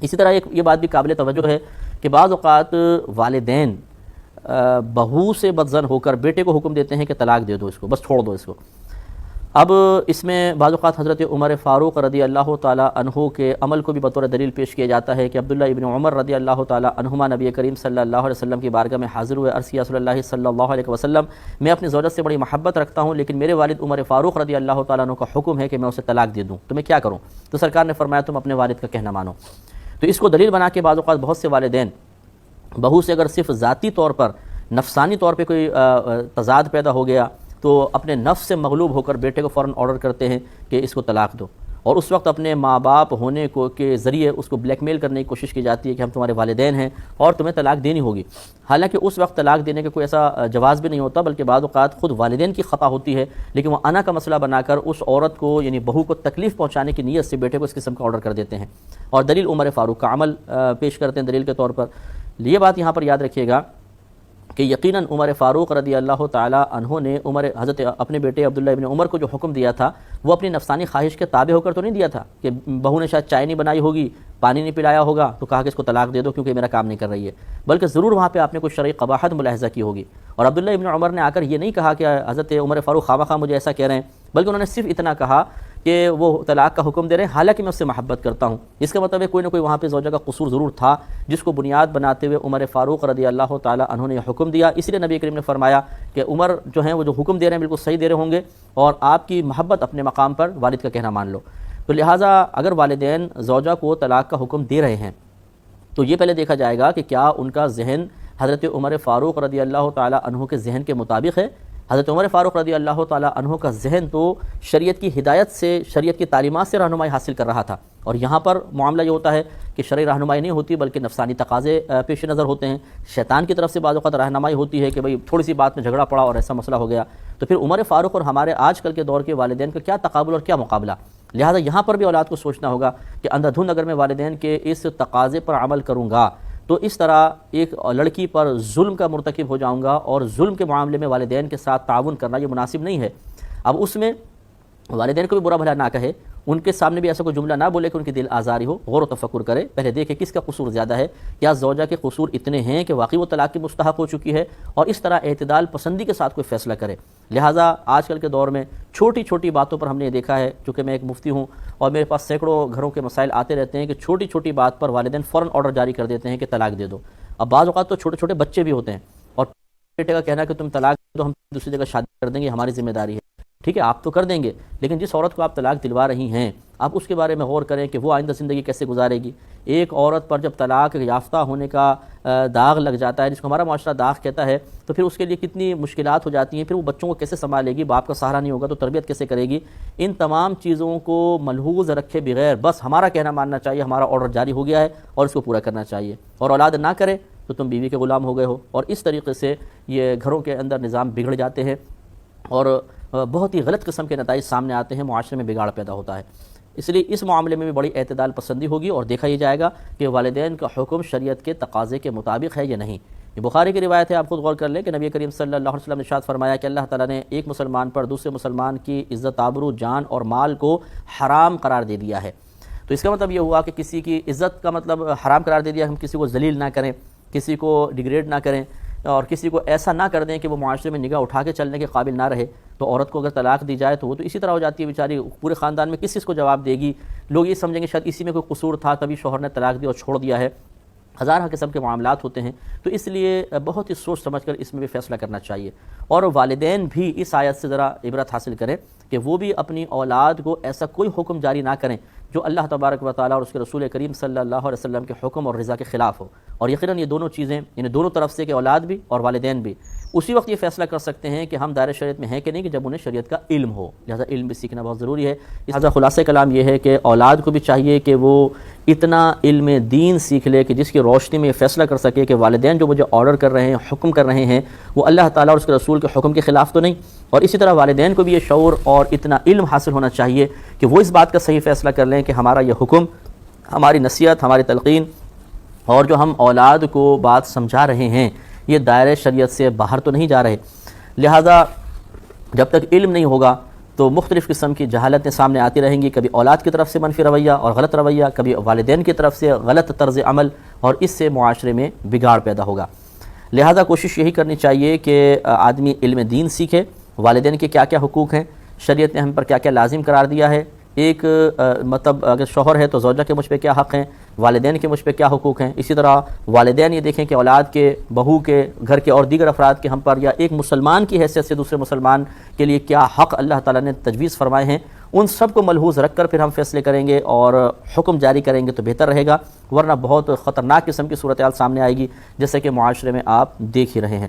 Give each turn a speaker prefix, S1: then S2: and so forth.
S1: اسی طرح یہ بات بھی قابل توجہ ہے کہ بعض اوقات والدین بہو سے بدظن ہو کر بیٹے کو حکم دیتے ہیں کہ طلاق دے دو اس کو، بس چھوڑ دو اس کو۔ اب اس میں بعض اوقات حضرت عمر فاروق رضی اللہ تعالیٰ عنہ کے عمل کو بھی بطور دلیل پیش کیا جاتا ہے کہ عبداللہ ابن عمر رضی اللہ تعالیٰ عنہما نبی کریم صلی اللہ علیہ وسلم کی بارگاہ میں حاضر ہوئے، عرض کیا رسول اللہ صلی اللہ علیہ وسلم میں اپنی زوجت سے بڑی محبت رکھتا ہوں، لیکن میرے والد عمر فاروق رضی اللہ تعالیٰ عنہ کا حکم ہے کہ میں اسے طلاق دے دوں، تو میں کیا کروں؟ تو سرکار نے فرمایا تم اپنے والد کا کہنا مانو۔ تو اس کو دلیل بنا کے بعض اوقات بہت سے والدین بہو سے اگر صرف ذاتی طور پر نفسانی طور پہ کوئی تضاد پیدا ہو گیا تو اپنے نفس سے مغلوب ہو کر بیٹے کو فوراً آرڈر کرتے ہیں کہ اس کو طلاق دو، اور اس وقت اپنے ماں باپ ہونے کو کے ذریعے اس کو بلیک میل کرنے کی کوشش کی جاتی ہے کہ ہم تمہارے والدین ہیں اور تمہیں طلاق دینی ہوگی۔ حالانکہ اس وقت طلاق دینے کا کوئی ایسا جواز بھی نہیں ہوتا، بلکہ بعض اوقات خود والدین کی خطا ہوتی ہے، لیکن وہ انا کا مسئلہ بنا کر اس عورت کو یعنی بہو کو تکلیف پہنچانے کی نیت سے بیٹے کو اس قسم کا آرڈر کر دیتے ہیں، اور دلیل عمر فاروق کا عمل پیش کرتے ہیں دلیل کے طور پر۔ یہ بات یہاں پر یاد رکھیے گا کہ یقیناً عمر فاروق رضی اللہ تعالیٰ عنہ نے حضرت اپنے بیٹے عبداللہ ابن عمر کو جو حکم دیا تھا وہ اپنی نفسانی خواہش کے تابع ہو کر تو نہیں دیا تھا کہ بہو نے شاید چائے نہیں بنائی ہوگی، پانی نہیں پلایا ہوگا تو کہا کہ اس کو طلاق دے دو کیونکہ میرا کام نہیں کر رہی ہے، بلکہ ضرور وہاں پہ آپ نے کوئی شرعی قباحت ملاحظہ کی ہوگی۔ اور عبداللہ ابن عمر نے آ کر یہ نہیں کہا کہ حضرت عمر فاروق خواہ مجھے ایسا کہہ رہے ہیں، بلکہ انہوں نے صرف اتنا کہا کہ وہ طلاق کا حکم دے رہے ہیں حالانکہ میں اس سے محبت کرتا ہوں۔ اس کا مطلب ہے کوئی نہ کوئی وہاں پہ زوجہ کا قصور ضرور تھا جس کو بنیاد بناتے ہوئے عمر فاروق رضی اللہ تعالیٰ عنہ نے یہ حکم دیا۔ اس لیے نبی کریم نے فرمایا کہ عمر جو ہیں وہ جو حکم دے رہے ہیں بالکل صحیح دے رہے ہوں گے، اور آپ کی محبت اپنے مقام پر والد کا کہنا مان لو۔ تو لہٰذا اگر والدین زوجہ کو طلاق کا حکم دے رہے ہیں تو یہ پہلے دیکھا جائے گا کہ کیا ان کا ذہن حضرت عمر فاروق رضی اللہ تعالیٰ عنہ کے ذہن کے مطابق ہے۔ حضرت عمر فاروق رضی اللہ تعالیٰ عنہ کا ذہن تو شریعت کی ہدایت سے، شریعت کی تعلیمات سے رہنمائی حاصل کر رہا تھا، اور یہاں پر معاملہ یہ ہوتا ہے کہ شرعی رہنمائی نہیں ہوتی بلکہ نفسانی تقاضے پیش نظر ہوتے ہیں، شیطان کی طرف سے بعض اوقات رہنمائی ہوتی ہے کہ بھئی تھوڑی سی بات میں جھگڑا پڑا اور ایسا مسئلہ ہو گیا، تو پھر عمر فاروق اور ہمارے آج کل کے دور کے والدین کا کیا تقابل اور کیا مقابلہ۔ لہٰذا یہاں پر بھی اولاد کو سوچنا ہوگا کہ اندھا دھند اگر میں والدین کے اس تقاضے پر عمل کروں گا تو اس طرح ایک لڑکی پر ظلم کا مرتکب ہو جاؤں گا، اور ظلم کے معاملے میں والدین کے ساتھ تعاون کرنا یہ مناسب نہیں ہے۔ اب اس میں والدین کو بھی برا بھلا نہ کہے، ان کے سامنے بھی ایسا کوئی جملہ نہ بولے کہ ان کی دل آزاری ہو، غور و تفکر کرے، پہلے دیکھے کس کا قصور زیادہ ہے، کیا زوجہ کے قصور اتنے ہیں کہ واقعی وہ طلاق کی مستحق ہو چکی ہے، اور اس طرح اعتدال پسندی کے ساتھ کوئی فیصلہ کرے۔ لہٰذا آج کل کے دور میں چھوٹی چھوٹی باتوں پر ہم نے یہ دیکھا ہے، چونکہ میں ایک مفتی ہوں اور میرے پاس سینکڑوں گھروں کے مسائل آتے رہتے ہیں کہ چھوٹی چھوٹی بات پر والدین فوراً آرڈر جاری کر دیتے ہیں کہ طلاق دے دو۔ اب بعض اوقات تو چھوٹے چھوٹے بچے بھی ہوتے ہیں اور بیٹے کا کہنا کہ تم طلاق دے دو، ہم دوسری جگہ شادی کر دیں گے، ہماری ذمہ داری ہے۔ ٹھیک ہے آپ تو کر دیں گے، لیکن جس عورت کو آپ طلاق دلوا رہی ہیں آپ اس کے بارے میں غور کریں کہ وہ آئندہ زندگی کیسے گزارے گی۔ ایک عورت پر جب طلاق یافتہ ہونے کا داغ لگ جاتا ہے، جس کو ہمارا معاشرہ داغ کہتا ہے، تو پھر اس کے لیے کتنی مشکلات ہو جاتی ہیں، پھر وہ بچوں کو کیسے سنبھالے گی، باپ کا سہارا نہیں ہوگا تو تربیت کیسے کرے گی۔ ان تمام چیزوں کو ملحوظ رکھے بغیر بس ہمارا کہنا ماننا چاہیے، ہمارا آرڈر جاری ہو گیا ہے اور اس کو پورا کرنا چاہیے، اور اولاد نہ کرے تو تم بیوی کے غلام ہو گئے ہو، اور اس طریقے سے یہ گھروں کے اندر نظام بگڑ جاتے ہیں اور بہت ہی غلط قسم کے نتائج سامنے آتے ہیں، معاشرے میں بگاڑ پیدا ہوتا ہے۔ اس لیے اس معاملے میں بھی بڑی اعتدال پسندی ہوگی اور دیکھا یہ جائے گا کہ والدین کا حکم شریعت کے تقاضے کے مطابق ہے یا نہیں۔ یہ بخاری کی روایت ہے، آپ خود غور کر لیں کہ نبی کریم صلی اللہ علیہ وسلم نے ارشاد فرمایا کہ اللہ تعالیٰ نے ایک مسلمان پر دوسرے مسلمان کی عزت، آبرو، جان اور مال کو حرام قرار دے دیا ہے۔ تو اس کا مطلب یہ ہوا کہ کسی کی عزت کا مطلب حرام قرار دے دیا، ہم کسی کو ذلیل نہ کریں، کسی کو ڈیگریڈ نہ کریں، اور کسی کو ایسا نہ کر دیں کہ وہ معاشرے میں نگاہ اٹھا کے چلنے کے قابل نہ رہے۔ تو عورت کو اگر طلاق دی جائے تو وہ تو اسی طرح ہو جاتی ہے بیچاری، پورے خاندان میں کس کو جواب دے گی، لوگ یہ سمجھیں گے شاید اسی میں کوئی قصور تھا تبھی شوہر نے طلاق دی اور چھوڑ دیا ہے۔ ہزارہ قسم کے معاملات ہوتے ہیں، تو اس لیے بہت ہی سوچ سمجھ کر اس میں بھی فیصلہ کرنا چاہیے، اور والدین بھی اس آیت سے ذرا عبرت حاصل کریں کہ وہ بھی اپنی اولاد کو ایسا کوئی حکم جاری نہ کریں جو اللہ تبارک و تعالیٰ اور اس کے رسول کریم صلی اللہ علیہ وسلم کے حکم اور رضا کے خلاف ہو۔ اور یقیناً یہ دونوں چیزیں، یعنی دونوں طرف سے کہ اولاد بھی اور والدین بھی اسی وقت یہ فیصلہ کر سکتے ہیں کہ ہم دائرہ شریعت میں ہیں کہ نہیں، کہ جب انہیں شریعت کا علم ہو۔ لہذا علم بھی سیکھنا بہت ضروری ہے۔ لہذا خلاصہ کلام یہ ہے کہ اولاد کو بھی چاہیے کہ وہ اتنا علم دین سیکھ لے کہ جس کی روشنی میں یہ فیصلہ کر سکے کہ والدین جو مجھے آرڈر کر رہے ہیں، حکم کر رہے ہیں، وہ اللہ تعالیٰ اور اس کے رسول کے حکم کے خلاف تو نہیں۔ اور اسی طرح والدین کو بھی یہ شعور اور اتنا علم حاصل ہونا چاہیے کہ وہ اس بات کا صحیح فیصلہ کر لیں کہ ہمارا یہ حکم، ہماری نصیحت، ہماری تلقین اور جو ہم اولاد کو بات سمجھا رہے ہیں یہ دائرہ شریعت سے باہر تو نہیں جا رہے۔ لہذا جب تک علم نہیں ہوگا تو مختلف قسم کی جہالتیں سامنے آتی رہیں گی، کبھی اولاد کی طرف سے منفی رویہ اور غلط رویہ، کبھی والدین کی طرف سے غلط طرز عمل، اور اس سے معاشرے میں بگاڑ پیدا ہوگا۔ لہذا کوشش یہی کرنی چاہیے کہ آدمی علم دین سیکھے، والدین کے کیا کیا حقوق ہیں، شریعت نے ہم پر کیا کیا لازم قرار دیا ہے، ایک مطلب اگر شوہر ہے تو زوجہ کے مجھ پہ کیا حق ہیں، والدین کے مجھ پہ کیا حقوق ہیں، اسی طرح والدین یہ دیکھیں کہ اولاد کے، بہو کے، گھر کے اور دیگر افراد کے ہم پر، یا ایک مسلمان کی حیثیت سے دوسرے مسلمان کے لیے کیا حق اللہ تعالیٰ نے تجویز فرمائے ہیں، ان سب کو ملحوظ رکھ کر پھر ہم فیصلے کریں گے اور حکم جاری کریں گے تو بہتر رہے گا، ورنہ بہت خطرناک قسم کی صورتحال سامنے آئے گی، جیسے کہ معاشرے میں آپ دیکھ ہی رہے ہیں۔